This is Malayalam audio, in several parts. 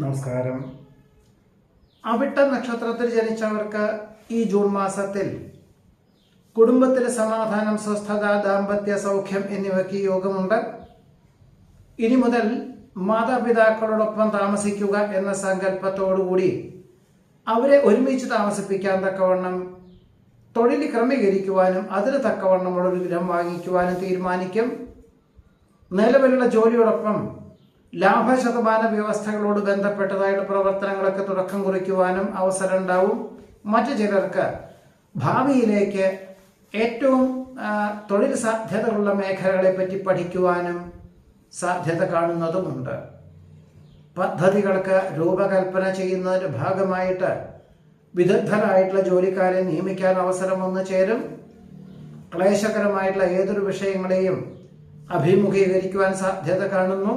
നമസ്കാരം. അവിട്ട നക്ഷത്രത്തിൽ ജനിച്ചവർക്ക് ഈ ജൂൺ മാസത്തിൽ കുടുംബത്തിലെ സമാധാനം, സ്വസ്ഥത, ദാമ്പത്യ സൗഖ്യം എന്നിവയ്ക്ക് യോഗമുണ്ട്. ഇനി മുതൽ മാതാപിതാക്കളോടൊപ്പം താമസിക്കുക എന്ന സങ്കല്പത്തോടുകൂടി അവരെ ഒരുമിച്ച് താമസിപ്പിക്കാൻ തക്കവണ്ണം തൊഴിൽ ക്രമീകരിക്കുവാനും അതിന് തക്കവണ്ണമുള്ള ഒരു ഗൃഹം വാങ്ങിക്കുവാനും തീരുമാനിക്കും. നിലവിലുള്ള ജോലിയോടൊപ്പം ലാഭശതമാന വ്യവസ്ഥകളോട് ബന്ധപ്പെട്ടതായുള്ള പ്രവർത്തനങ്ങളൊക്കെ തുടക്കം കുറിക്കുവാനും അവസരം ഉണ്ടാവും. മറ്റു ചിലർക്ക് ഭാവിയിലേക്ക് ഏറ്റവും തൊഴിൽ സാധ്യതകളുള്ള മേഖലകളെ പറ്റി പഠിക്കുവാനും സാധ്യത കാണുന്നതുമുണ്ട്. പദ്ധതികൾക്ക് രൂപകൽപ്പന ചെയ്യുന്നതിൻ്റെ ഭാഗമായിട്ട് വിദഗ്ധരായിട്ടുള്ള ജോലിക്കാരെ നിയമിക്കാൻ അവസരം വന്നു ചേരും. ക്ലേശകരമായിട്ടുള്ള ഏതൊരു വിഷയങ്ങളെയും അഭിമുഖീകരിക്കുവാൻ സാധ്യത കാണുന്നു.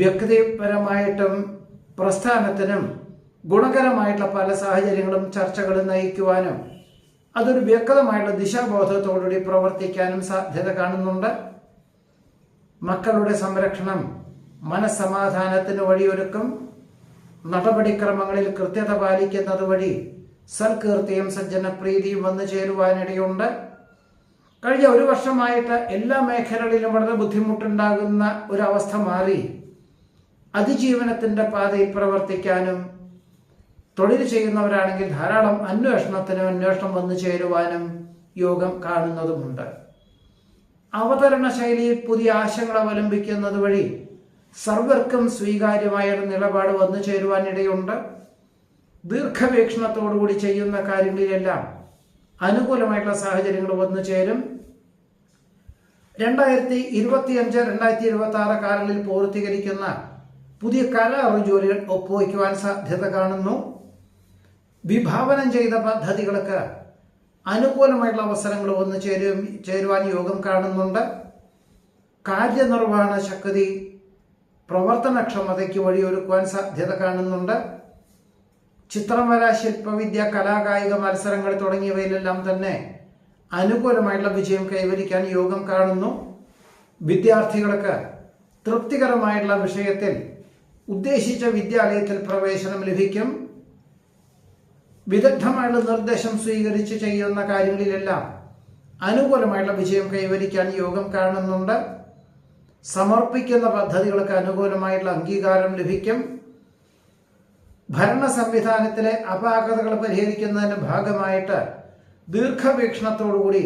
വ്യക്തിപരമായിട്ടും പ്രസ്ഥാനത്തിനും ഗുണകരമായിട്ടുള്ള പല സാഹചര്യങ്ങളും ചർച്ചകളും നയിക്കുവാനും അതൊരു വ്യക്തമായിട്ടുള്ള ദിശാബോധത്തോടുകൂടി പ്രവർത്തിക്കാനും സാധ്യത കാണുന്നുണ്ട്. മക്കളുടെ സംരക്ഷണം മനസ്സമാധാനത്തിന് വഴിയൊരുക്കും. നടപടിക്രമങ്ങളിൽ കൃത്യത പാലിക്കുന്നത് വഴി സൽകീർത്തിയും സജ്ജനപ്രീതിയും വന്നു ചേരുവാനിടയുണ്ട്. കഴിഞ്ഞ ഒരു വർഷമായിട്ട് എല്ലാ മേഖലകളിലും വളരെ ബുദ്ധിമുട്ടുണ്ടാകുന്ന ഒരവസ്ഥ മാറി അതിജീവനത്തിന്റെ പാതയിൽ പ്രവർത്തിക്കാനും തൊഴിൽ ചെയ്യുന്നവരാണെങ്കിൽ ധാരാളം അന്വേഷണം വന്നു ചേരുവാനും യോഗം കാണുന്നതുമുണ്ട്. അവതരണ ശൈലിയിൽ പുതിയ ആശയങ്ങൾ അവലംബിക്കുന്നത് വഴി സർവർക്കും സ്വീകാര്യമായ ഒരു നിലപാട് വന്നു ചേരുവാനിടയുണ്ട്. ദീർഘവീക്ഷണത്തോടുകൂടി ചെയ്യുന്ന കാര്യങ്ങളിലെല്ലാം അനുകൂലമായിട്ടുള്ള സാഹചര്യങ്ങൾ വന്നു ചേരും. 2025-2026 കാലങ്ങളിൽ പൂർത്തീകരിക്കുന്ന പുതിയ കരാർ ജോലികൾ ഒപ്പുവയ്ക്കുവാൻ സാധ്യത കാണുന്നു. വിഭാവനം ചെയ്ത പദ്ധതികൾക്ക് അനുകൂലമായിട്ടുള്ള അവസരങ്ങൾ വന്നു ചേരുവാൻ യോഗം കാണുന്നുണ്ട്. കാര്യനിർവഹണ ശക്തി പ്രവർത്തനക്ഷമതയ്ക്ക് വഴിയൊരുക്കുവാൻ സാധ്യത കാണുന്നുണ്ട്. ചിത്രവര, ശില്പവിദ്യ, കലാകായിക മത്സരങ്ങൾ തുടങ്ങിയവയിലെല്ലാം തന്നെ അനുകൂലമായിട്ടുള്ള വിജയം കൈവരിക്കാൻ യോഗം കാണുന്നു. വിദ്യാർത്ഥികൾക്ക് തൃപ്തികരമായിട്ടുള്ള വിഷയത്തിൽ ഉദ്ദേശിച്ച വിദ്യാലയത്തിൽ പ്രവേശനം ലഭിക്കും. വിദഗ്ധമായിട്ടുള്ള നിർദ്ദേശം സ്വീകരിച്ച് ചെയ്യുന്ന കാര്യങ്ങളിലെല്ലാം അനുകൂലമായിട്ടുള്ള വിജയം കൈവരിക്കാൻ യോഗം കാണുന്നുണ്ട്. സമർപ്പിക്കുന്ന പദ്ധതികൾക്ക് അനുകൂലമായിട്ടുള്ള അംഗീകാരം ലഭിക്കും. ഭരണ സംവിധാനത്തിലെ അപാകതകൾ പരിഹരിക്കുന്നതിന് ഭാഗമായിട്ട് ദീർഘവീക്ഷണത്തോടുകൂടി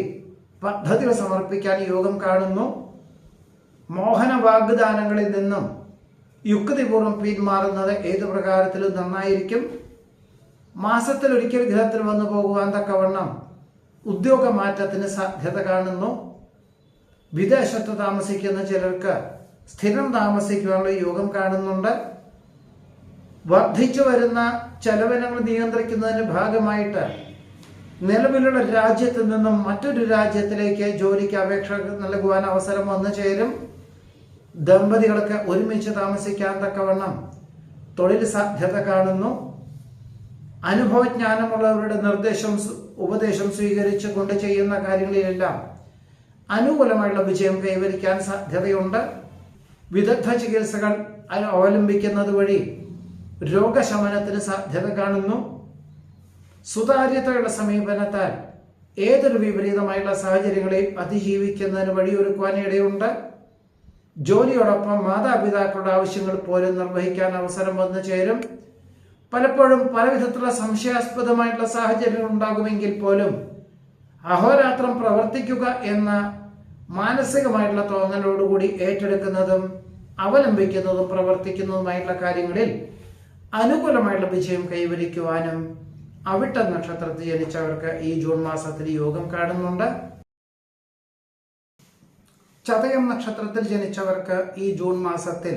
പദ്ധതികൾ സമർപ്പിക്കാൻ യോഗം കാണുന്നു. മോഹന വാഗ്ദാനങ്ങളിൽ നിന്നും യുക്തിപൂർവ്വം പിന്മാറുന്നത് ഏതു പ്രകാരത്തിലും നന്നായിരിക്കും. മാസത്തിൽ ഒരിക്കൽ ഗൃഹത്തിൽ വന്നു പോകുവാൻ തക്കവണ്ണം ഉദ്യോഗമാറ്റത്തിന് സാധ്യത കാണുന്നു. വിദേശത്ത് താമസിക്കുന്ന ചിലർക്ക് സ്ഥിരം താമസിക്കുവാനുള്ള യോഗം കാണുന്നുണ്ട്. വർദ്ധിച്ചു വരുന്ന ചെലവിനങ്ങൾ നിയന്ത്രിക്കുന്നതിന് ഭാഗമായിട്ട് നിലവിലുള്ള രാജ്യത്ത് നിന്നും മറ്റൊരു രാജ്യത്തിലേക്ക് ജോലിക്ക് അപേക്ഷ നൽകുവാൻ അവസരം വന്നു ചേരും. ദമ്പതികൾക്ക് ഒരുമിച്ച് താമസിക്കാൻ തക്കവണ്ണം തൊഴിൽ സാധ്യത കാണുന്നു. അനുഭവജ്ഞാനമുള്ളവരുടെ ഉപദേശം സ്വീകരിച്ചു കൊണ്ട് ചെയ്യുന്ന കാര്യങ്ങളിലെല്ലാം അനുകൂലമായുള്ള വിജയം കൈവരിക്കാൻ സാധ്യതയുണ്ട്. വിദഗ്ധ ചികിത്സകൾ അവലംബിക്കുന്നത് വഴി രോഗശമനത്തിന് സാധ്യത കാണുന്നു. സുതാര്യതയുള്ള സമീപനത്താൽ ഏതൊരു വിപരീതമായുള്ള സാഹചര്യങ്ങളെയും അതിജീവിക്കുന്നതിന് വഴിയൊരുക്കുവാൻ ഇടയുണ്ട്. ജോലിയോടൊപ്പം മാതാപിതാക്കളുടെ ആവശ്യങ്ങൾ പോലും നിർവഹിക്കാൻ അവസരം വന്നു ചേരും. പലപ്പോഴും പല വിധത്തിലുള്ള സംശയാസ്പദമായിട്ടുള്ള സാഹചര്യങ്ങൾ ഉണ്ടാകുമെങ്കിൽ പോലും അഹോരാത്രം പ്രവർത്തിക്കുക എന്ന മാനസികമായിട്ടുള്ള തോന്നലോടുകൂടി ഏറ്റെടുക്കുന്നതും അവലംബിക്കുന്നതും പ്രവർത്തിക്കുന്നതുമായിട്ടുള്ള കാര്യങ്ങളിൽ അനുകൂലമായിട്ടുള്ള വിജയം കൈവരിക്കുവാനും അവിട്ട നക്ഷത്രത്തിൽ ജനിച്ചവർക്ക് ഈ ജൂൺ മാസത്തിൽ യോഗം കാണുന്നുണ്ട്. ചതയം നക്ഷത്രത്തിൽ ജനിച്ചവർക്ക് ഈ ജൂൺ മാസത്തിൽ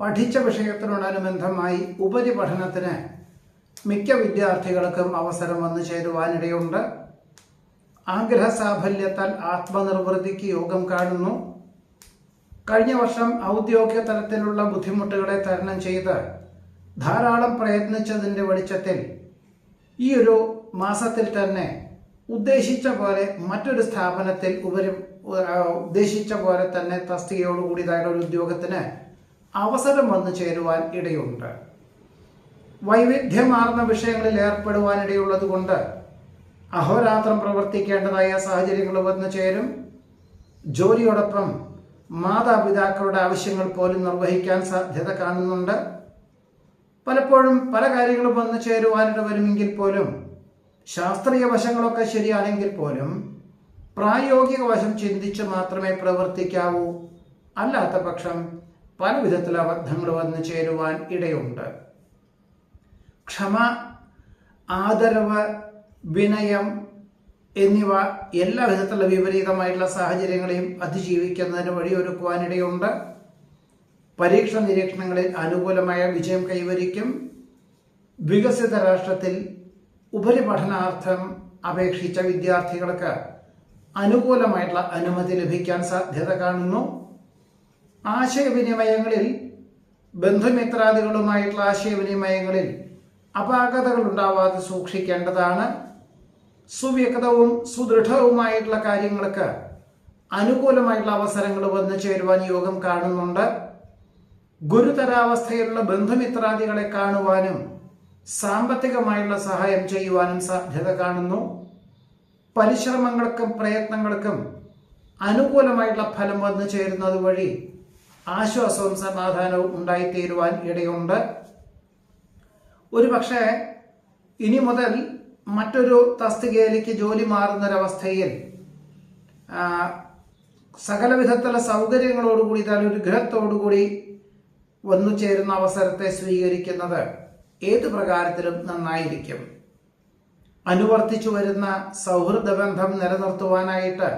പഠിച്ച വിഷയത്തിനോടനുബന്ധമായി ഉപരിപഠനത്തിന് മിക്ക വിദ്യാർത്ഥികൾക്കും അവസരം വന്നു ചേരുവാനിടയുണ്ട്. ആഗ്രഹ സാഫല്യത്താൽ ആത്മനിർവൃത്തിക്ക് യോഗം കാണുന്നു. കഴിഞ്ഞ വർഷം ഔദ്യോഗിക തലത്തിലുള്ള ബുദ്ധിമുട്ടുകളെ തരണം ചെയ്ത് ധാരാളം പ്രയത്നിച്ചതിൻ്റെ വെളിച്ചത്തിൽ ഈ ഒരു മാസത്തിൽ തന്നെ ഉദ്ദേശിച്ച പോലെ മറ്റൊരു സ്ഥാപനത്തിൽ ഉദ്ദേശിച്ച പോലെ തന്നെ തസ്തികയോടുകൂടിയതായ ഒരു ഉദ്യോഗത്തിന് അവസരം വന്നു ചേരുവാൻ ഇടയുണ്ട്. വൈവിധ്യമാർന്ന വിഷയങ്ങളിൽ ഏർപ്പെടുവാനിടയുള്ളത് കൊണ്ട് അഹോരാത്രം പ്രവർത്തിക്കേണ്ടതായ സാഹചര്യങ്ങൾ വന്നു ചേരും. ജോലിയോടൊപ്പം മാതാപിതാക്കളുടെ ആവശ്യങ്ങൾ പോലും നിർവഹിക്കാൻ സാധ്യത കാണുന്നുണ്ട്. പലപ്പോഴും പല കാര്യങ്ങളും വന്നു ചേരുവാനിട വരുമെങ്കിൽ പോലും ശാസ്ത്രീയ വശങ്ങളൊക്കെ ശരിയാണെങ്കിൽ പോലും പ്രായോഗിക വശം ചിന്തിച്ച് മാത്രമേ പ്രവർത്തിക്കാവൂ. അല്ലാത്ത പക്ഷം പല വിധത്തിലുള്ള അബദ്ധങ്ങൾ വന്നു ചേരുവാൻ ഇടയുണ്ട്. ക്ഷമ, ആദരവ്, വിനയം എന്നിവ എല്ലാ വിധത്തിലുള്ള വിപരീതമായിട്ടുള്ള സാഹചര്യങ്ങളെയും അതിജീവിക്കുന്നതിന് വഴിയൊരുക്കുവാനിടയുണ്ട്. പരീക്ഷ നിരീക്ഷണങ്ങളിൽ അനുകൂലമായ വിജയം കൈവരിക്കും. വികസിത രാഷ്ട്രത്തിൽ ഉപരിപഠനാർത്ഥം അപേക്ഷിച്ച വിദ്യാർത്ഥികൾക്ക് അനുകൂലമായിട്ടുള്ള അനുമതി ലഭിക്കാൻ സാധ്യത കാണുന്നു. ആശയവിനിമയങ്ങളിൽ ബന്ധുമിത്രാദികളുമായിട്ടുള്ള ആശയവിനിമയങ്ങളിൽ അപാകതകൾ ഉണ്ടാവാതെ സൂക്ഷിക്കേണ്ടതാണ്. സുവ്യക്തവും സുദൃഢവുമായിട്ടുള്ള കാര്യങ്ങൾക്ക് അനുകൂലമായിട്ടുള്ള അവസരങ്ങൾ വന്നു ചേരുവാൻ യോഗം കാണുന്നുണ്ട്. ഗുരുതരാവസ്ഥയിലുള്ള ബന്ധുമിത്രാദികളെ കാണുവാനും സാമ്പത്തികമായുള്ള സഹായം ചെയ്യുവാനും സാധ്യത കാണുന്നു. പരിശ്രമങ്ങൾക്കും പ്രയത്നങ്ങൾക്കും അനുകൂലമായിട്ടുള്ള ഫലം വന്നു ചേരുന്നത് വഴി ആശ്വാസവും സമാധാനവും ഉണ്ടായിത്തീരുവാൻ ഇടയുണ്ട്. ഒരുപക്ഷെ ഇനി മുതൽ മറ്റൊരു തസ്തികയിലേക്ക് ജോലി മാറുന്നൊരവസ്ഥയിൽ സകല വിധത്തിലുള്ള സൗകര്യങ്ങളോടുകൂടി ഒരു ഗൃഹത്തോടുകൂടി വന്നു ചേരുന്ന അവസരത്തെ സ്വീകരിക്കുന്നത് ഏതു പ്രകാരത്തിലും നന്നായിരിക്കും. അനുവർത്തിച്ചു വരുന്ന സൗഹൃദ ബന്ധം നിലനിർത്തുവാനായിട്ട്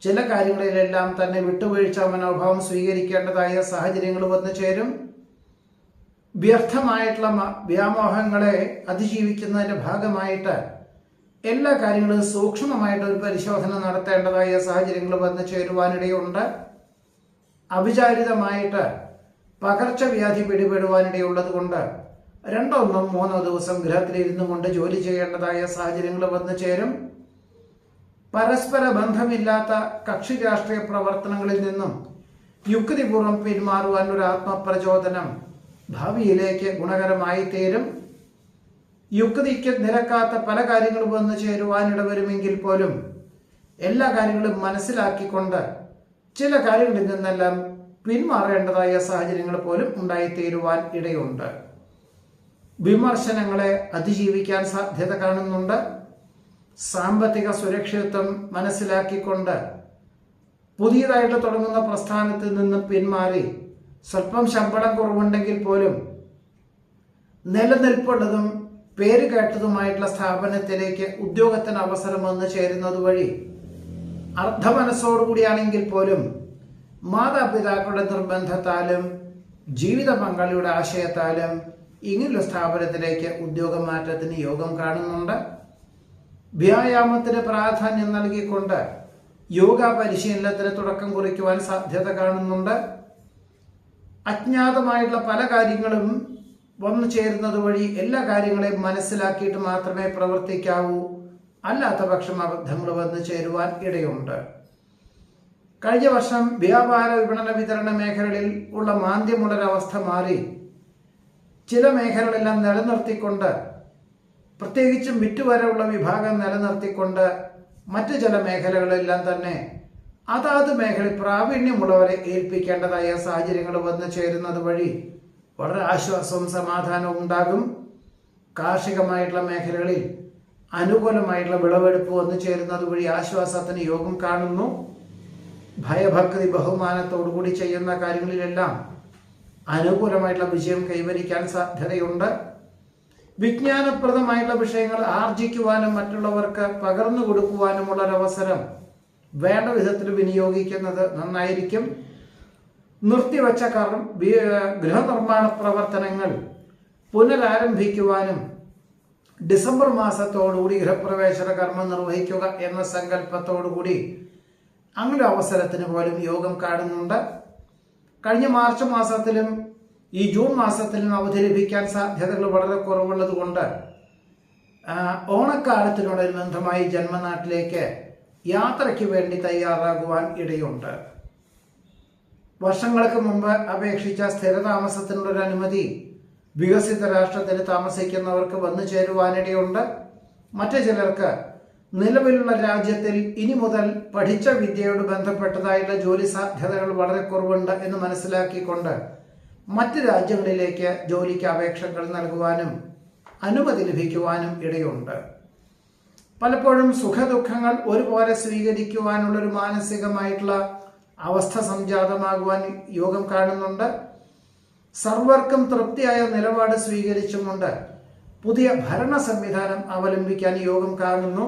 ചില കാര്യങ്ങളിലെല്ലാം തന്നെ വിട്ടുവീഴ്ച മനോഭാവം സ്വീകരിക്കേണ്ടതായ സാഹചര്യങ്ങൾ വന്നു ചേരും. വ്യർത്ഥമായിട്ടുള്ള വ്യാമോഹങ്ങളെ അതിജീവിക്കുന്നതിന്റെ ഭാഗമായിട്ട് എല്ലാ കാര്യങ്ങളും സൂക്ഷ്മമായിട്ട് ഒരു പരിശോധന നടത്തേണ്ടതായ സാഹചര്യങ്ങൾ വന്നു ചേരുവാനിടയുണ്ട്. അവിചാരിതമായിട്ട് പകർച്ചവ്യാധി പിടിപെടുവാനിടയുള്ളത് കൊണ്ട് 2 or 3 ദിവസം ഗൃഹത്തിലിരുന്നു കൊണ്ട് ജോലി ചെയ്യേണ്ടതായ സാഹചര്യങ്ങൾ വന്നു ചേരും. പരസ്പര ബന്ധമില്ലാത്ത കക്ഷി രാഷ്ട്രീയ പ്രവർത്തനങ്ങളിൽ നിന്നും യുക്തിപൂർവ്വം പിന്മാറുവാൻ ഒരു ആത്മപ്രചോദനം ഭാവിയിലേക്ക് ഗുണകരമായി തീരും. യുക്തിക്ക് നിരക്കാത്ത പല കാര്യങ്ങളും വന്നു ചേരുവാനിട വരുമെങ്കിൽ പോലും എല്ലാ കാര്യങ്ങളും മനസ്സിലാക്കിക്കൊണ്ട് ചില കാര്യങ്ങളിൽ നിന്നെല്ലാം പിന്മാറേണ്ടതായ സാഹചര്യങ്ങൾ പോലും ഉണ്ടായിത്തീരുവാൻ ഇടയുണ്ട്. വിമർശനങ്ങളെ അതിജീവിക്കാൻ സാധ്യത കാണുന്നുണ്ട്. സാമ്പത്തിക സുരക്ഷിതത്വം മനസ്സിലാക്കിക്കൊണ്ട് പുതിയതായിട്ട് തുടങ്ങുന്ന പ്രസ്ഥാനത്തിൽ നിന്ന് പിന്മാറി സ്വല്പം ശമ്പളം കുറവുണ്ടെങ്കിൽ പോലും നിലനിൽപ്പുള്ളതും പേര് കേട്ടതുമായിട്ടുള്ള സ്ഥാപനത്തിലേക്ക് ഉദ്യോഗത്തിന് അവസരം വന്നു ചേരുന്നത് വഴി അർദ്ധമനസ്സോടുകൂടിയാണെങ്കിൽ പോലും മാതാപിതാക്കളുടെ നിർബന്ധത്താലും ജീവിത പങ്കാളിയുടെ ആശയത്താലും ഇങ്ങനൊരു സ്ഥാപനത്തിലേക്ക് ഉദ്യോഗമാറ്റത്തിന് യോഗം കാണുന്നുണ്ട്. വ്യായാമത്തിന് പ്രാധാന്യം നൽകിക്കൊണ്ട് യോഗ പരിശീലനത്തിന് തുടക്കം കുറിക്കുവാൻ സാധ്യത കാണുന്നുണ്ട്. അജ്ഞാതമായിട്ടുള്ള പല കാര്യങ്ങളും വന്നു ചേരുന്നത് വഴി എല്ലാ കാര്യങ്ങളെയും മനസ്സിലാക്കിയിട്ട് മാത്രമേ പ്രവർത്തിക്കാവൂ. അല്ലാത്ത പക്ഷം അബദ്ധങ്ങൾ വന്നു ചേരുവാൻ ഇടയുണ്ട്. കഴിഞ്ഞ വർഷം വ്യാപാര വിപണന വിതരണ മേഖലകളിൽ ഉള്ള മാന്ദ്യമുള്ളൊരവസ്ഥ മാറി ചില മേഖലകളെല്ലാം നിലനിർത്തിക്കൊണ്ട്, പ്രത്യേകിച്ചും വിറ്റുവരവുള്ള വിഭാഗം നിലനിർത്തിക്കൊണ്ട് മറ്റു ചില മേഖലകളെല്ലാം തന്നെ അതാത് മേഖലയിൽ പ്രാവീണ്യമുള്ളവരെ ഏൽപ്പിക്കേണ്ടതായ സാഹചര്യങ്ങൾ വന്നു ചേരുന്നത് വഴി വളരെ ആശ്വാസവും സമാധാനവും ഉണ്ടാകും. കാർഷികമായിട്ടുള്ള മേഖലകളിൽ അനുകൂലമായിട്ടുള്ള വിളവെടുപ്പ് വന്നു ചേരുന്നത് വഴി ആശ്വാസത്തിന് യോഗം കാണുന്നു. ഭയഭക്തി ബഹുമാനത്തോടുകൂടി ചെയ്യുന്ന കാര്യങ്ങളിലെല്ലാം അനുകൂലമായിട്ടുള്ള വിജയം കൈവരിക്കാൻ സാധ്യതയുണ്ട്. വിജ്ഞാനപ്രദമായിട്ടുള്ള വിഷയങ്ങൾ ആർജിക്കുവാനും മറ്റുള്ളവർക്ക് പകർന്നു കൊടുക്കുവാനുമുള്ളൊരവസരം വേണ്ട വിധത്തിൽ വിനിയോഗിക്കുന്നത് നന്നായിരിക്കും. നിർത്തിവെച്ച ഗൃഹനിർമ്മാണ പ്രവർത്തനങ്ങൾ പുനരാരംഭിക്കുവാനും ഡിസംബർ മാസത്തോടുകൂടി ഗൃഹപ്രവേശന കർമ്മം നിർവഹിക്കുക എന്ന സങ്കല്പത്തോടുകൂടി അങ്ങനെ അവസരത്തിന് പോലും യോഗം കാണുന്നുണ്ട്. കഴിഞ്ഞ മാർച്ച് മാസത്തിലും ഈ ജൂൺ മാസത്തിലും അവധി ലഭിക്കാൻ സാധ്യതകൾ വളരെ കുറവുള്ളത് കൊണ്ട് ഓണക്കാലത്തിനോടനുബന്ധമായി ജന്മനാട്ടിലേക്ക് യാത്രയ്ക്ക് വേണ്ടി തയ്യാറാകുവാൻ ഇടയുണ്ട്. വർഷങ്ങൾക്ക് മുമ്പ് അപേക്ഷിച്ച സ്ഥിരതാമസത്തിനുള്ളൊരു അനുമതി വികസിത രാഷ്ട്രത്തിൽ താമസിക്കുന്നവർക്ക് വന്നു ചേരുവാനിടയുണ്ട്. മറ്റു ചിലർക്ക് നിലവിലുള്ള രാജ്യത്തിൽ ഇനി മുതൽ പഠിച്ച വിദ്യയോട് ബന്ധപ്പെട്ടതായുള്ള ജോലി സാധ്യതകൾ വളരെ കുറവുണ്ട് എന്ന് മനസ്സിലാക്കിക്കൊണ്ട് മറ്റ് രാജ്യങ്ങളിലേക്ക് ജോലിക്ക് അപേക്ഷകൾ നൽകുവാനും അനുമതി ലഭിക്കുവാനും ഇടയുണ്ട്. പലപ്പോഴും സുഖദുഃഖങ്ങൾ ഒരുപോലെ സ്വീകരിക്കുവാനുള്ളൊരു മാനസികമായിട്ടുള്ള അവസ്ഥ സംജാതമാകുവാൻ യോഗം കാണുന്നുണ്ട്. സർവർക്കും തൃപ്തിയായ നിലപാട് സ്വീകരിച്ചുകൊണ്ട് പുതിയ ഭരണ സംവിധാനം അവലംബിക്കാൻ യോഗം കാണുന്നു.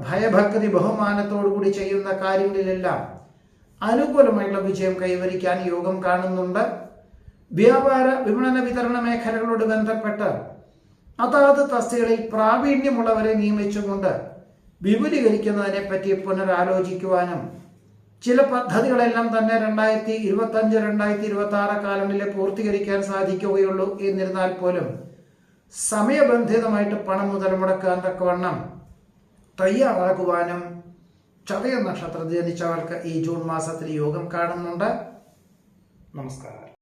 ഭയഭക്തി ബഹുമാനത്തോടുകൂടി ചെയ്യുന്ന കാര്യങ്ങളിലെല്ലാം അനുകൂലമായിട്ടുള്ള വിജയം കൈവരിക്കാൻ യോഗം കാണുന്നുണ്ട്. വ്യാപാര വിപണന വിതരണ മേഖലകളോട് ബന്ധപ്പെട്ട് അതാത് തസ്തികളിൽ പ്രാവീണ്യമുള്ളവരെ നിയമിച്ചുകൊണ്ട് വിപുലീകരിക്കുന്നതിനെ പറ്റി പുനരാലോചിക്കുവാനും ചില പദ്ധതികളെല്ലാം തന്നെ 2025-2026 കാലങ്ങളിൽ പൂർത്തീകരിക്കാൻ സാധിക്കുകയുള്ളൂ. എന്നിരുന്നാൽ പോലും സമയബന്ധിതമായിട്ട് പണം മുതൽ മുടക്കാൻ തക്കവണ്ണം തയ്യാറാകുവാനും ചതയ നക്ഷത്രത്തിൽ ജനിച്ചവർക്ക് ഈ ജൂൺ മാസത്തിൽ യോഗം കാണുന്നുണ്ട്. നമസ്കാരം.